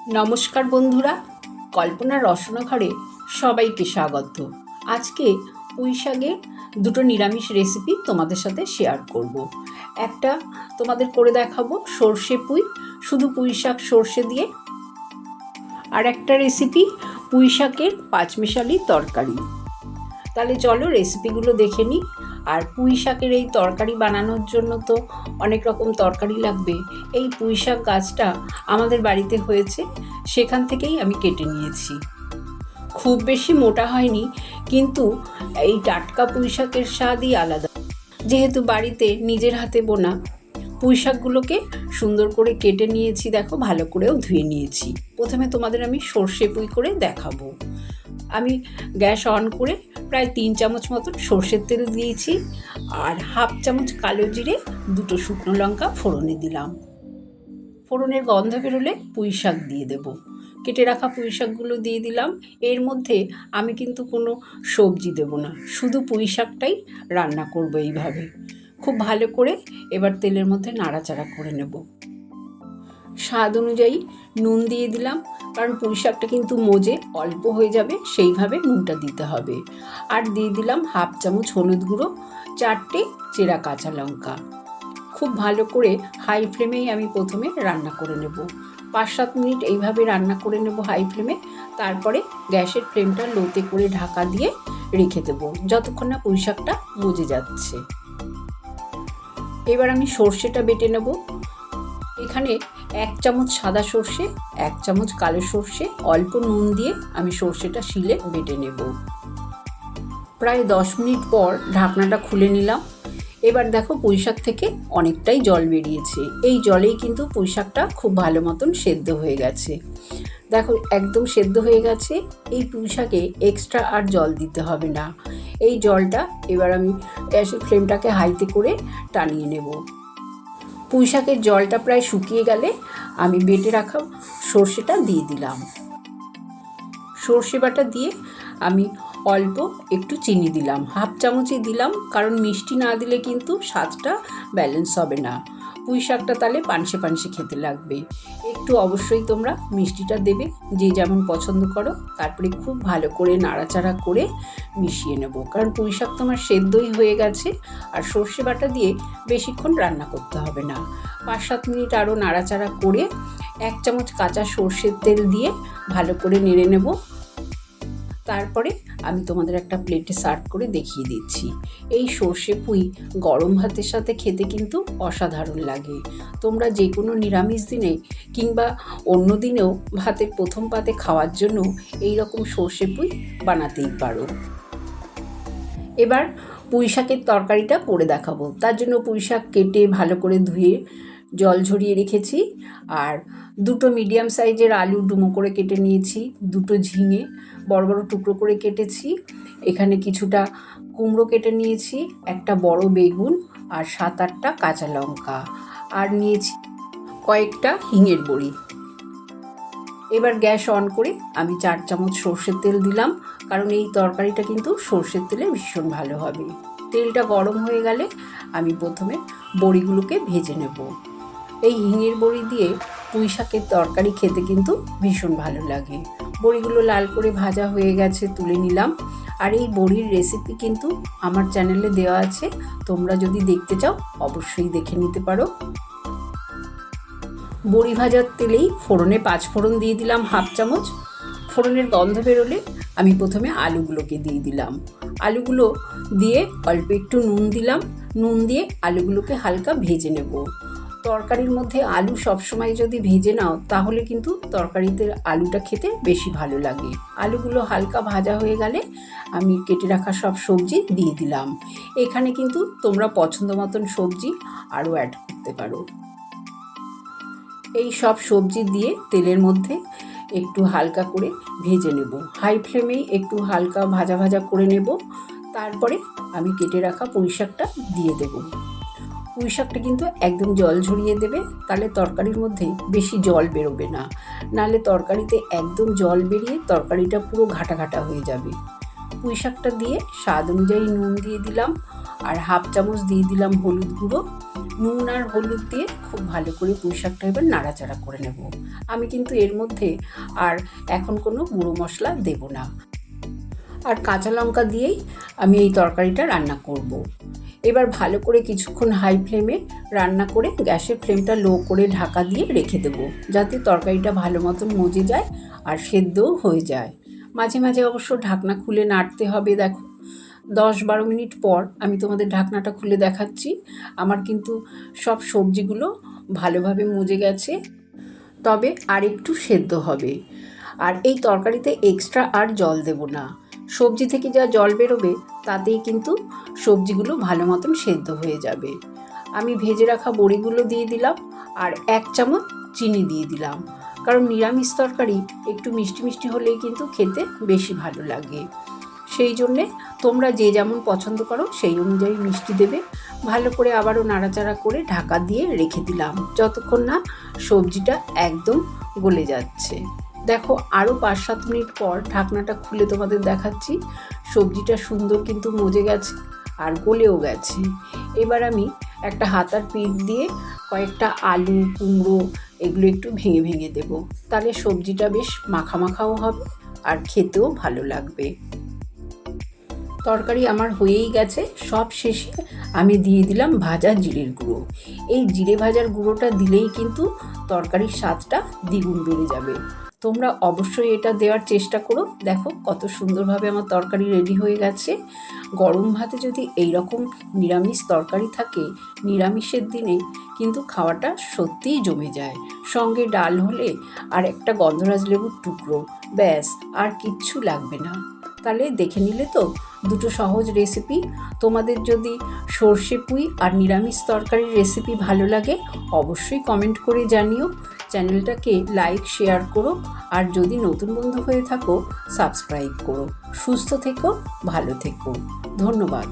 নমস্কার বন্ধুরা, কল্পনার রসনা ঘরে সবাইকে স্বাগত। আজকে পুঁই শাকের দুটো নিরামিষ রেসিপি তোমাদের সাথে শেয়ার করব। একটা তোমাদের করে দেখাবো সর্ষে পুঁই, শুধু পুঁই শাক সর্ষে দিয়ে। আর একটা রেসিপি পুঁই শাকের পাঁচমেশালি তরকারি। তাহলে চলো রেসিপিগুলো দেখে নিই। আর পুঁই শাকের এই তরকারি বানানোর জন্য তো অনেক রকম তরকারি লাগবে। এই পুঁই শাক গাছটা আমাদের বাড়িতে হয়েছে, সেখান থেকেই আমি কেটে নিয়েছি। খুব বেশি মোটা হয়নি, কিন্তু এই টাটকা পুঁই শাকের স্বাদই আলাদা। যেহেতু বাড়িতে নিজের হাতে বোনা, পুঁই শাকগুলোকে সুন্দর করে কেটে নিয়েছি, দেখো ভালো করেও ধুয়ে নিয়েছি। প্রথমে তোমাদের আমি সর্ষে পুঁই করে দেখাবো। আমি গ্যাস অন করে প্রায় 3 চামচ মতন সর্ষের তেল দিয়েছি, আর হাফ চামচ কালো জিরে, দুটো শুকনো লঙ্কা ফোড়নে দিলাম। ফোড়নের গন্ধ বেরোলে পুঁই শাক দিয়ে দেব। কেটে রাখা পুঁই শাকগুলো দিয়ে দিলাম। এর মধ্যে আমি কিন্তু কোনো সবজি দেব না, শুধু পুঁই শাকটাই রান্না করব এইভাবে। খুব ভালো করে এবার তেলের মধ্যে নাড়াচাড়া করে নেব। স্বাদ অনুযায়ী নুন দিয়ে দিলাম, কারণ পুঁই শাকটা কিন্তু মজে অল্প হয়ে যাবে, সেইভাবে নুনটা দিতে হবে। আর দিয়ে দিলাম হাফ চামচ হলুদ গুঁড়ো, 4টে চেরা কাঁচা লঙ্কা। খুব ভালো করে হাই ফ্লেমেই আমি প্রথমে রান্না করে নেব। 5-7 মিনিট এইভাবে রান্না করে নেব হাই ফ্লেমে। তারপরে গ্যাসের ফ্লেমটা লোতে করে ঢাকা দিয়ে রেখে দেবো, যতক্ষণ না পুঁই শাকটা মজে যাচ্ছে। এবার আমি সর্ষেটা বেটে নেব। এখানে 1 চামচ সাদা সর্ষে, 1 চামচ কালো সর্ষে, অল্প নুন দিয়ে আমি সর্ষেটা শিলে বেটে নেব। প্রায় 10 মিনিট পর ঢাকনাটা খুলে নিলাম। এবার দেখো পুঁই শাক থেকে অনেকটাই জল বেরিয়েছে। এই জলেই কিন্তু পুঁই শাকটা খুব ভালো মতন সেদ্ধ হয়ে গেছে। দেখো একদম সেদ্ধ হয়ে গেছে। এই পুঁই শাকে এক্সট্রা আর জল দিতে হবে না। এই জলটা এবার আমি গ্যাসের ফ্লেমটাকে হাইতে করে টানিয়ে নেব। পুঁই শাকের জলটা প্রায় শুকিয়ে গেলে আমি বেটে রাখা সর্ষেটা দিয়ে দিলাম। সর্ষে বাটা দিয়ে আমি অল্প একটু চিনি দিলাম, হাফ চামচই দিলাম, কারণ মিষ্টি না দিলে কিন্তু স্বাদটা ব্যালেন্স হবে না। পুঁই শাকটা তাহলে পানসে পানসে খেতে লাগবে। একটু অবশ্যই তোমরা মিষ্টিটা দেবে, যে যেমন পছন্দ করো। তারপরে খুব ভালো করে নাড়াচাড়া করে মিশিয়ে নেব, কারণ পুঁই শাক তো আমার সেদ্ধই হয়ে গেছে। আর সর্ষে বাটা দিয়ে বেশিক্ষণ রান্না করতে হবে না। 5-7 মিনিট আরও নাড়াচাড়া করে 1 চামচ কাঁচা সর্ষের তেল দিয়ে ভালো করে নেড়ে নেব। তারপরে আমি তোমাদের একটা প্লেটে সার্ভ করে দেখিয়ে দিচ্ছি। এই সর্ষে পুঁই গরম ভাতের সাথে খেতে কিন্তু অসাধারণ লাগে। তোমরা যে কোনো নিরামিষ দিনে কিংবা অন্য দিনেও ভাতের প্রথম পাতে খাওয়ার জন্য এই রকম সর্ষে পুঁই বানাতেই পারো। এবার পুঁই শাকের তরকারিটা করে দেখাবো। তার জন্য পুঁই শাক কেটে ভালো করে ধুয়ে জল ঝরিয়ে রেখেছি। আর দুটো মিডিয়াম সাইজের আলু ডুমো করে কেটে নিয়েছি, দুটো ঝিঙে বড় বড় টুকরো করে কেটেছি, এখানে কিছুটা কুমড়ো কেটে নিয়েছি, একটা বড় বেগুন, আর 7-8টা কাঁচা লঙ্কা, আর নিয়েছি কয়েকটা হিঙের বড়ি। এবার গ্যাস অন করে আমি 4 চামচ সর্ষের তেল দিলাম, কারণ এই তরকারিটা কিন্তু সর্ষের তেলে ভীষণ ভালো হবে। তেলটা গরম হয়ে গেলে আমি প্রথমে বড়িগুলোকে ভেজে নেব। এই হিঙের বড়ি দিয়ে পুঁই শাকের তরকারি খেতে কিন্তু ভীষণ ভালো লাগে। বড়িগুলো লাল করে ভাজা হয়ে গেছে, তুলে নিলাম। আর এই বড়ির রেসিপি কিন্তু আমার চ্যানেলে দেওয়া আছে, তোমরা যদি দেখতে চাও অবশ্যই দেখে নিতে পারো। বড়ি ভাজার তেলেই ফোড়নে 5 ফোড়ন দিয়ে দিলাম হাফ চামচ। ফোড়নের গন্ধ বেরোলে আমি প্রথমে আলুগুলোকে দিয়ে দিলাম। আলুগুলো দিয়ে অল্প একটু নুন দিলাম। নুন দিয়ে আলুগুলোকে হালকা ভেজে নেব। তরকারির মধ্যে আলু সবসময় যদি ভেজে নাও, তাহলে কিন্তু তরকারিতে আলুটা খেতে বেশি ভালো লাগে। আলুগুলো হালকা ভাজা হয়ে গেলে আমি কেটে রাখা সব সবজি দিয়ে দিলাম। এখানে কিন্তু তোমরা পছন্দ মতন সবজি আরও অ্যাড করতে পারো। এই সব সবজি দিয়ে তেলের মধ্যে একটু হালকা করে ভেজে নেব। হাই ফ্লেমেই একটু হালকা ভাজা ভাজা করে নেব। তারপরে আমি কেটে রাখা পুঁই শাকটা দিয়ে দেব। পুঁই শাকটা কিন্তু একদম জল ঝরিয়ে দেবে, তাহলে তরকারির মধ্যে বেশি জল বেরোবে না। নাহলে তরকারিতে একদম জল বেরিয়ে তরকারিটা পুরো ঘাটা ঘাটা হয়ে যাবে। পুঁই শাকটা দিয়ে স্বাদ অনুযায়ী নুন দিয়ে দিলাম, আর হাফ চামচ দিয়ে দিলাম হলুদ গুঁড়ো, নুন আর হলুদ দিয়ে খুব ভালো করে পুঁই শাকটা এবার নাড়াচাড়া করে নেব। আমি কিন্তু এর মধ্যে আর এখন কোনো গুঁড়ো মশলা দেব না, আর কাঁচা লঙ্কা দিয়েই আমি এই তরকারিটা রান্না করব। এবার ভালো করে কিছুক্ষণ হাই ফ্লেমে রান্না করে গ্যাসের ফ্লেমটা লো করে ঢাকা দিয়ে রেখে দেবো, যাতে তরকারিটা ভালো মতন মজে যায় আর সেদ্ধও হয়ে যায়। মাঝে মাঝে অবশ্য ঢাকনা খুলে নাড়তে হবে। দেখো 10-12 মিনিট পর আমি তোমাদের ঢাকনাটা খুলে দেখাচ্ছি। আমার কিন্তু সব সবজিগুলো ভালোভাবে মজে গেছে, তবে আর একটু সেদ্ধ হবে। আর এই তরকারিতে এক্সট্রা আর জল দেব না। সবজি থেকে যা জল বেরোবে তাতেই কিন্তু সবজিগুলো ভালো মতন সেদ্ধ হয়ে যাবে। আমি ভেজে রাখা বড়িগুলো দিয়ে দিলাম আর 1 চামচ চিনি দিয়ে দিলাম, কারণ নিরামিষ তরকারি একটু মিষ্টি মিষ্টি হলেই কিন্তু খেতে বেশি ভালো লাগে। সেই জন্যে তোমরা যে যেমন পছন্দ করো সেই অনুযায়ী মিষ্টি দেবে। ভালো করে আবারও নাড়াচাড়া করে ঢাকা দিয়ে রেখে দিলাম, যতক্ষণ না সবজিটা একদম গলে যাচ্ছে। দেখো আরও 5-7 মিনিট পর ঢাকনাটা খুলে তোমাদের দেখাচ্ছি। সবজিটা সুন্দর কিন্তু মজে গেছে আর গলেও গেছে। এবার আমি একটা হাতার পিঠ দিয়ে কয়েকটা আলু, কুমড়ো এগুলো একটু ভেঙে ভেঙে দেবো, তাহলে সবজিটা বেশ মাখা মাখাও হবে আর খেতেও ভালো লাগবে। তরকারি আমার হয়েই গেছে। সব শেষে আমি দিয়ে দিলাম ভাজা জিরের গুঁড়ো। এই জিরে ভাজার গুঁড়োটা দিলেই কিন্তু তরকারির স্বাদটা দ্বিগুণ বেড়ে যাবে। তোমরা অবশ্যই এটা দেওয়ার চেষ্টা করো। দেখো কত সুন্দরভাবে আমার তরকারি রেডি হয়ে গেছে। গরম ভাতে যদি এই রকম নিরামিষ তরকারি থাকে, নিরামিষের দিনে কিন্তু খাওয়াটা সত্যিই জমে যায়। সঙ্গে ডাল হলে আর একটা গন্ধরাজ লেবুর টুকরো, ব্যাস আর কিচ্ছু লাগবে না। তাহলে দেখে নিলে তো দুটো সহজ রেসিপি। তোমাদের যদি সর্ষে পুঁই আর নিরামিষ তরকারির রেসিপি ভালো লাগে অবশ্যই কমেন্ট করে জানিও। চ্যানেলটাকে লাইক শেয়ার করো, আর যদি নতুন বন্ধু হয়ে থাকো সাবস্ক্রাইব করো। সুস্থ থেকো, ভালো থেকো। ধন্যবাদ।